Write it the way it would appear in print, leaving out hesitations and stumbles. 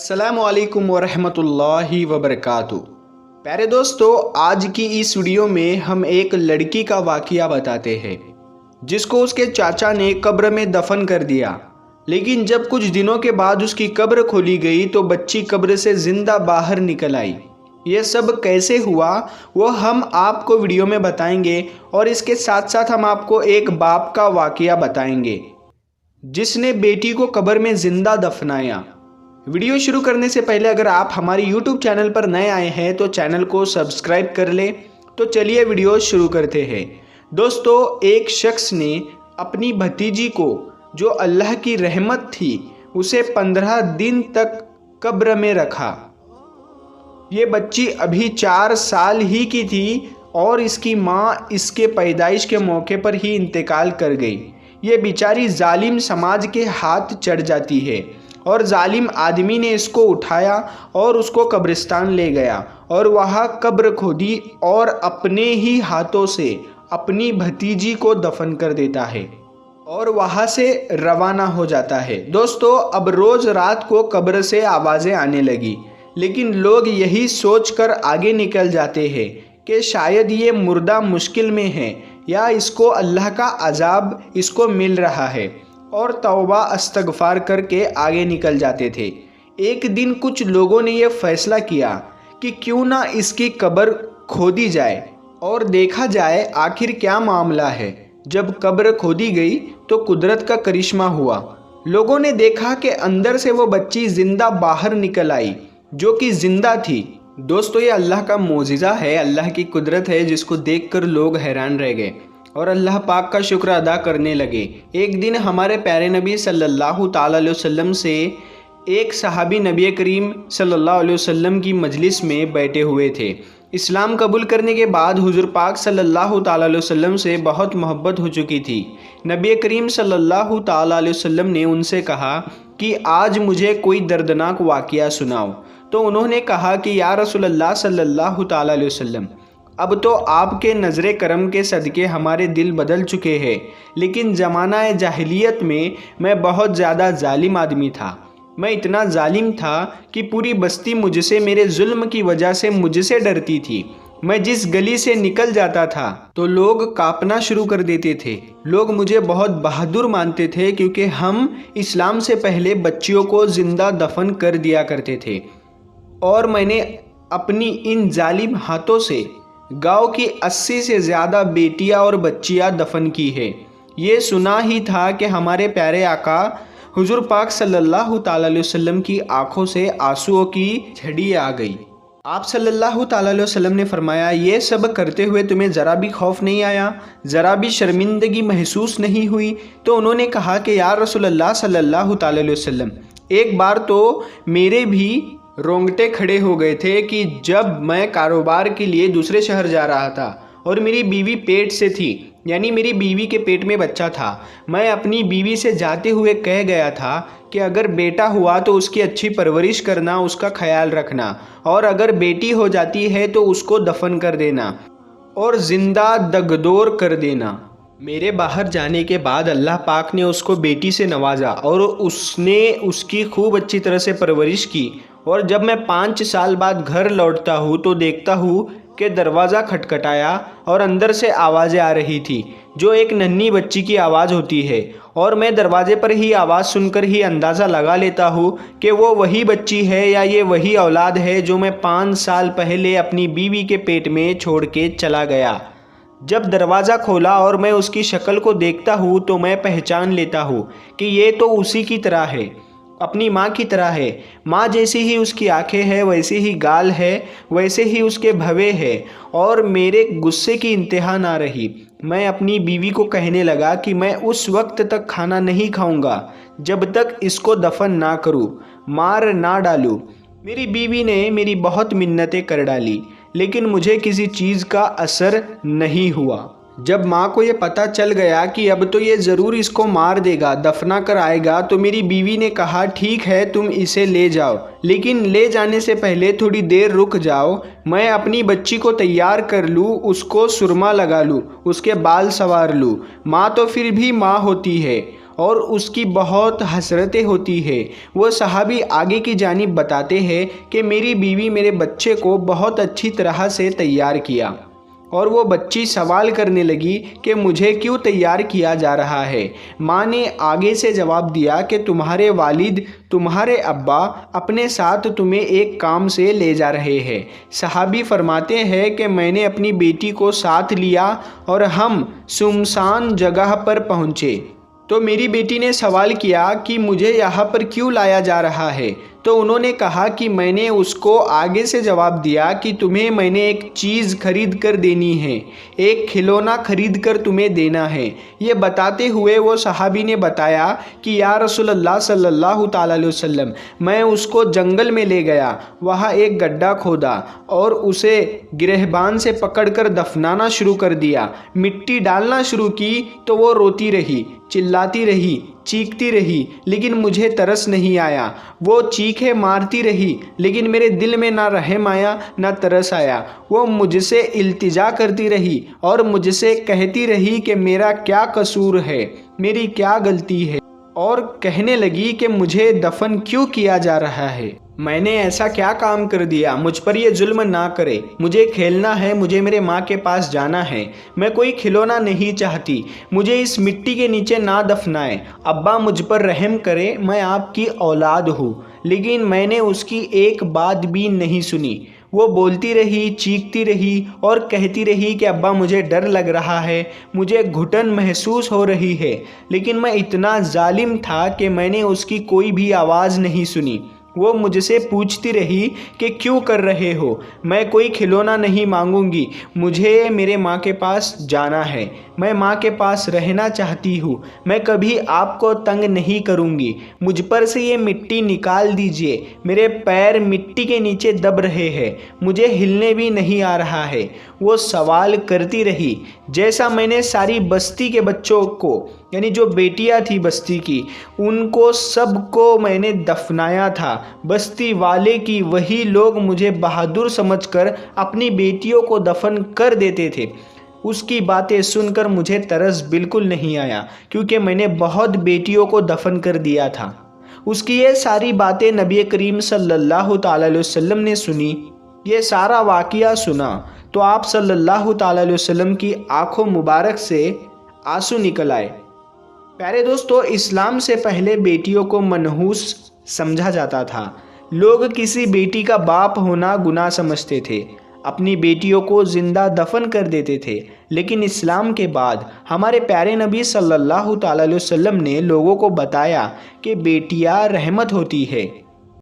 अस्सलामु अलैकुम वरहमतुल्लाहि वबरकातुहू। प्यारे दोस्तों, आज की इस वीडियो में हम एक लड़की का वाक़या बताते हैं जिसको उसके चाचा ने कब्र में दफन कर दिया। लेकिन जब कुछ दिनों के बाद उसकी कब्र खोली गई तो बच्ची कब्र से ज़िंदा बाहर निकल आई। ये सब कैसे हुआ वो हम आपको वीडियो में बताएंगे और इसके साथ साथ हम आपको एक बाप का वाक़या बताएंगे जिसने बेटी को कब्र में ज़िंदा दफनाया। वीडियो शुरू करने से पहले अगर आप हमारे YouTube चैनल पर नए आए हैं तो चैनल को सब्सक्राइब कर लें। तो चलिए वीडियो शुरू करते हैं। दोस्तों, एक शख्स ने अपनी भतीजी को, जो अल्लाह की रहमत थी, उसे 15 दिन तक कब्र में रखा। ये बच्ची अभी 4 साल ही की थी और इसकी माँ इसके पैदाइश के मौके पर ही इंतकाल कर गई। ये बेचारी जालिम समाज के हाथ चढ़ जाती है और जालिम आदमी ने इसको उठाया और उसको कब्रिस्तान ले गया और वहाँ कब्र खोदी और अपने ही हाथों से अपनी भतीजी को दफन कर देता है और वहाँ से रवाना हो जाता है। दोस्तों, अब रोज़ रात को कब्र से आवाज़ें आने लगी, लेकिन लोग यही सोचकर आगे निकल जाते हैं कि शायद ये मुर्दा मुश्किल में है या इसको अल्लाह का अजाब इसको मिल रहा है, और तौबा इस्तग़फ़ार करके आगे निकल जाते थे। एक दिन कुछ लोगों ने यह फ़ैसला किया कि क्यों ना इसकी कब्र खोदी जाए और देखा जाए आखिर क्या मामला है। जब कब्र खोदी गई तो कुदरत का करिश्मा हुआ। लोगों ने देखा कि अंदर से वो बच्ची ज़िंदा बाहर निकल आई, जो कि ज़िंदा थी। दोस्तों, ये अल्लाह का मोजिज़ा है, अल्लाह की कुदरत है, जिसको देखकर लोग हैरान रह गए और अल्लाह पाक का शुक्र अदा करने लगे। एक दिन हमारे प्यारे नबी सल्लल्लाहु ताला अलैहि वसल्लम से एक सहाबी नबी करीम सल्लल्लाहु अलैहि वसल्लम की मजलिस में बैठे हुए थे। इस्लाम कबूल करने के बाद हुज़ूर पाक सल्लल्लाहु ताला अलैहि वसल्लम से बहुत मोहब्बत हो चुकी थी। नबी करीम सल्लल्लाहु ताला अलैहि वसल्लम ने उनसे कहा कि आज मुझे कोई दर्दनाक वाक़या सुनाओ। तो उन्होंने कहा कि या रसूलल्लाह सल्लल्लाहु ताला अलैहि वसल्लम, अब तो आपके नज़र करम के सदक़े हमारे दिल बदल चुके हैं, लेकिन ज़माना जाहिलियत में मैं बहुत ज़्यादा जालिम आदमी था। मैं इतना जालिम था कि पूरी बस्ती मुझसे, मेरे जुल्म की वजह से मुझसे डरती थी। मैं जिस गली से निकल जाता था तो लोग कांपना शुरू कर देते थे। लोग मुझे बहुत बहादुर मानते थे क्योंकि हम इस्लाम से पहले बच्चियों को ज़िंदा दफन कर दिया करते थे। और मैंने अपनी इन जालिम हाथों से गांव की 80 से ज़्यादा बेटियां और बच्चियां दफन की है। ये सुना ही था कि हमारे प्यारे आका हुजूर पाक सल्लल्लाहु ताला अलैहि वसल्लम की आंखों से आंसुओं की झड़ी आ गई। आप सल्लल्लाहु ताला अलैहि वसल्लम ने फरमाया, ये सब करते हुए तुम्हें ज़रा भी खौफ नहीं आया, ज़रा भी शर्मिंदगी महसूस नहीं हुई? तो उन्होंने कहा कि या रसूलल्लाह सल्लल्लाहु ताला अलैहि वसल्लम, एक बार तो मेरे भी रोंगटे खड़े हो गए थे कि जब मैं कारोबार के लिए दूसरे शहर जा रहा था और मेरी बीवी पेट से थी, यानी मेरी बीवी के पेट में बच्चा था। मैं अपनी बीवी से जाते हुए कह गया था कि अगर बेटा हुआ तो उसकी अच्छी परवरिश करना, उसका ख्याल रखना, और अगर बेटी हो जाती है तो उसको दफन कर देना और ज़िंदा दगदोर कर देना। मेरे बाहर जाने के बाद अल्लाह पाक ने उसको बेटी से नवाजा और उसने उसकी खूब अच्छी तरह से परवरिश की। और जब मैं 5 साल बाद घर लौटता हूँ तो देखता हूँ कि दरवाज़ा खटखटाया और अंदर से आवाज़ें आ रही थी, जो एक नन्ही बच्ची की आवाज़ होती है। और मैं दरवाजे पर ही आवाज़ सुनकर ही अंदाज़ा लगा लेता हूँ कि वो वही बच्ची है या ये वही औलाद है जो मैं 5 साल पहले अपनी बीवी के पेट में छोड़ के चला गया। जब दरवाज़ा खोला और मैं उसकी शक्ल को देखता हूँ तो मैं पहचान लेता हूँ कि ये तो उसी की तरह है, अपनी माँ की तरह है। माँ जैसी ही उसकी आंखें हैं, वैसे ही गाल है, वैसे ही उसके भवें हैं। और मेरे गुस्से की इंतहा ना रही। मैं अपनी बीवी को कहने लगा कि मैं उस वक्त तक खाना नहीं खाऊंगा जब तक इसको दफन ना करूँ, मार ना डालूँ। मेरी बीवी ने मेरी बहुत मिन्नतें कर डाली, लेकिन मुझे किसी चीज़ का असर नहीं हुआ। जब माँ को ये पता चल गया कि अब तो ये ज़रूर इसको मार देगा, दफना कर आएगा, तो मेरी बीवी ने कहा ठीक है तुम इसे ले जाओ, लेकिन ले जाने से पहले थोड़ी देर रुक जाओ, मैं अपनी बच्ची को तैयार कर लूँ, उसको सुरमा लगा लूँ, उसके बाल संवार लूँ। माँ तो फिर भी माँ होती है اور اس کی بہت حسرتیں ہوتی ہے۔ وہ صحابی آگے کی جانب بتاتے ہیں کہ میری بیوی میرے بچے کو بہت اچھی طرح سے تیار کیا، اور وہ بچی سوال کرنے لگی کہ مجھے کیوں تیار کیا جا رہا ہے۔ ماں نے آگے سے جواب دیا کہ تمہارے والد، تمہارے ابا اپنے ساتھ تمہیں ایک کام سے لے جا رہے ہیں۔ صحابی فرماتے ہیں کہ میں نے اپنی بیٹی کو ساتھ لیا اور ہم سنسان جگہ پر پہنچے، تو میری بیٹی نے سوال کیا کہ مجھے یہاں پر کیوں لایا جا رہا ہے؟ تو انہوں نے کہا کہ میں نے اس کو آگے سے جواب دیا کہ تمہیں میں نے ایک چیز خرید کر دینی ہے، ایک کھلونا خرید کر تمہیں دینا ہے۔ یہ بتاتے ہوئے وہ صحابی نے بتایا کہ یا رسول اللہ صلی اللہ تعالیٰ علیہ وسلم، میں اس کو جنگل میں لے گیا، وہاں ایک گڈھا کھودا اور اسے گرہبان سے پکڑ کر دفنانا شروع کر دیا۔ مٹی ڈالنا شروع کی تو وہ روتی رہی، چلاتی رہی، چیختی رہی، لیکن مجھے ترس نہیں آیا۔ وہ چیخیں مارتی رہی، لیکن میرے دل میں نہ رحم آیا نہ ترس آیا۔ وہ مجھ سے التجا کرتی رہی اور مجھ سے کہتی رہی کہ میرا کیا قصور ہے، میری کیا غلطی ہے، اور کہنے لگی کہ مجھے دفن کیوں کیا جا رہا ہے؟ میں نے ایسا کیا کام کر دیا؟ مجھ پر یہ ظلم نہ کرے، مجھے کھیلنا ہے، مجھے میرے ماں کے پاس جانا ہے، میں کوئی کھلونا نہیں چاہتی، مجھے اس مٹی کے نیچے نہ دفنائے۔ ابا مجھ پر رحم کرے، میں آپ کی اولاد ہوں۔ لیکن میں نے اس کی ایک بات بھی نہیں سنی۔ وہ بولتی رہی، چیختی رہی اور کہتی رہی کہ ابا مجھے ڈر لگ رہا ہے، مجھے گھٹن محسوس ہو رہی ہے، لیکن میں اتنا ظالم تھا کہ میں نے اس کی کوئی بھی آواز نہیں سنی۔ وہ مجھ سے پوچھتی رہی کہ کیوں کر رہے ہو؟ میں کوئی کھلونا نہیں مانگوں گی، مجھے میرے ماں کے پاس جانا ہے، میں ماں کے پاس رہنا چاہتی ہوں، میں کبھی آپ کو تنگ نہیں کروں گی، مجھ پر سے یہ مٹی نکال دیجئے، میرے پیر مٹی کے نیچے دب رہے ہیں، مجھے ہلنے بھی نہیں آ رہا ہے۔ وہ سوال کرتی رہی، جیسا میں نے ساری بستی کے بچوں کو، یعنی جو بیٹیاں تھی بستی کی، ان کو سب کو میں نے دفنایا تھا۔ بستی والے کی وہی لوگ مجھے بہادر سمجھ کر اپنی بیٹیوں کو دفن کر دیتے تھے۔ اس کی باتیں سن کر مجھے ترس بالکل نہیں آیا، کیونکہ میں نے بہت بیٹیوں کو دفن کر دیا تھا۔ اس کی یہ ساری باتیں نبی کریم صلی اللہ تعالیٰ علیہ وسلم نے سنی۔ یہ سارا واقعہ سنا تو آپ صلی اللہ تعالیٰ علیہ وسلم کی آنکھوں مبارک سے آنسو نکل آئے۔ پیارے دوستو، اسلام سے پہلے بیٹیوں کو منحوس سمجھا جاتا تھا۔ لوگ کسی بیٹی کا باپ ہونا گناہ سمجھتے تھے، اپنی بیٹیوں کو زندہ دفن کر دیتے تھے۔ لیکن اسلام کے بعد ہمارے پیارے نبی صلی اللہ تعالیٰ علیہ وسلم نے لوگوں کو بتایا کہ بیٹیاں رحمت ہوتی ہے۔